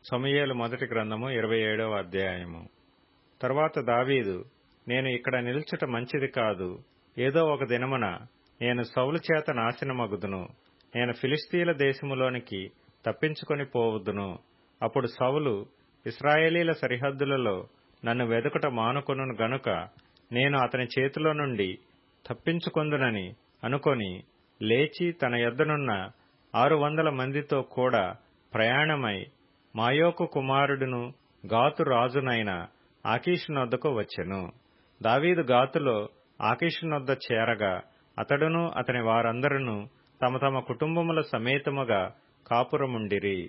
సమూయేలు మొదటి గ్రంథము 27వ అధ్యాయము. తరువాత దావీదు, నేను ఇక్కడ నిలుచుట మంచిది కాదు, ఏదో ఒక దినమున నేను సౌలు చేత నాశనమగుదును, నేను ఫిలిష్తీయుల దేశములోనికి తప్పించుకొని పోవుదును. అప్పుడు సౌలు ఇశ్రాయేలీల సరిహద్దులలో నన్ను వెదుకుట మానుకొనును గనుక నేను అతని చేతిలో నుండి తప్పించుకొందునని అనుకొని లేచి తన యొద్దనున్న 600 మందితో కూడా ప్రయాణమై మాయోకు కుమారుడును గాతు రాజునైన ఆకీషునొద్దకు వచ్చెను. దావీదు గాతులో ఆకీషునొద్ద చేరగా అతడును అతని వారందరును తమ తమ కుటుంబముల సమేతముగా కాపురముండిరి.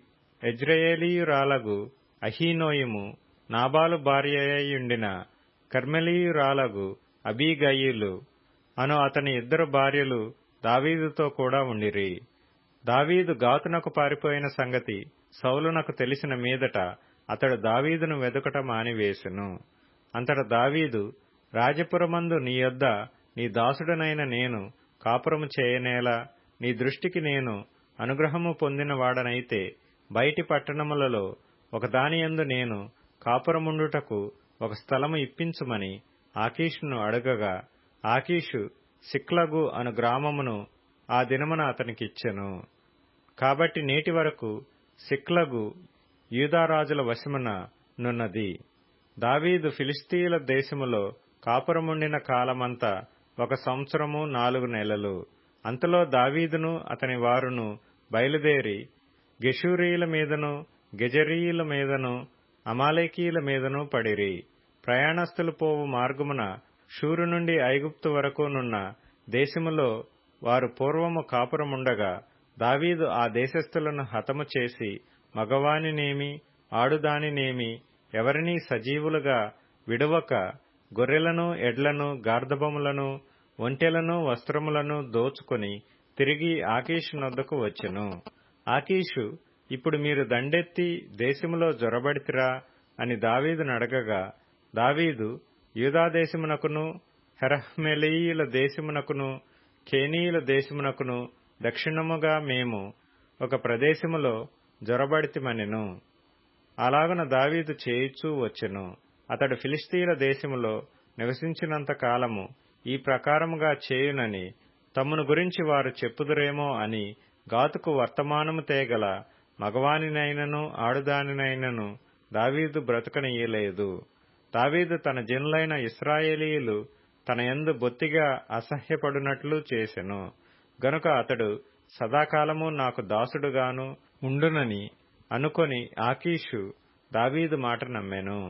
యెజ్రెయేలీయురాలగు అహీనోయము, నాబాలు భార్యయుండిన కర్మెలీయురాలగు అబీగయీలు అను అతని 2 భార్యలు దావీదుతో కూడా ఉండిరి. దావీదు గాతునకు పారిపోయిన సంగతి సౌలునకు తెలిసిన మీదట అతడు దావీదును వెదుకట మానివేసెను. అంతట దావీదు, రాజపురమందు నీ యొద్ద నీ దాసుడనైన నేను కాపురము చేయనేలా? నీ దృష్టికి నేను అనుగ్రహము పొందిన వాడనైతే బయటి పట్టణములలో ఒకదానియందు నేను కాపురముండుటకు ఒక స్థలము ఇప్పించుమని ఆకీషును అడగగా, ఆకీషు సిక్లగు అను గ్రామమును ఆ దినమున అతనికిచ్చెను. కాబట్టి నేటి వరకు సిక్లగు యూదారాజుల వశమున నున్నది. దావీదు ఫిలిష్తీయుల దేశములో కాపురముండిన కాలమంతా 1 సంవత్సరము 4 నెలలు. అంతలో దావీదును అతని వారును బయలుదేరి గెషూరీయుల మీదను గెజరీయుల మీదను అమాలేకీయుల మీదను పడిరి. ప్రయాణస్థులు పోవు మార్గమున షూరు నుండి ఐగుప్తు వరకు నున్న దేశములో వారు పూర్వము కాపురముండగా దావీదు ఆ దేశస్థులను హతము చేసి మగవానినేమి ఆడుదానినేమి ఎవరినీ సజీవులుగా విడువక గొర్రెలను ఎడ్లను గార్ధబములను ఒంటెలను వస్త్రములను దోచుకొని తిరిగి ఆకీషునొద్దకు వచ్చెను. ఆకీషు, ఇప్పుడు మీరు దండెత్తి దేశములో జొరబడితిరా అని దావీదును అడగగా, దావీదు, యూదాదేశమునకును హెరహ్మెలీయుల దేశమునకును కేనీయుల దేశమునకును దక్షిణముగా మేము ఒక ప్రదేశములో జొరబడితిమనెను. అలాగున దావీదు చేయుచూ వచ్చెను. అతడు ఫిలిష్తీయుల దేశములో నివసించినంత కాలము ఈ ప్రకారముగా చేయునని తమ్మును గురించి వారు చెప్పుదురేమో అని గాతుకు వర్తమానము తేగల మగవానినైనను ఆడుదానినైనను దావీదు బ్రతుకనీయలేదు. దావీదు తన జనులైన ఇశ్రాయేలీయులు తన యందు బొత్తిగా అసహ్యపడునట్లు చేసెను గనుక అతడు సదాకాలము నాకు దాసుడుగాను ఉండునని అనుకొని ఆకీషు దావీదు మాట నమ్మెను.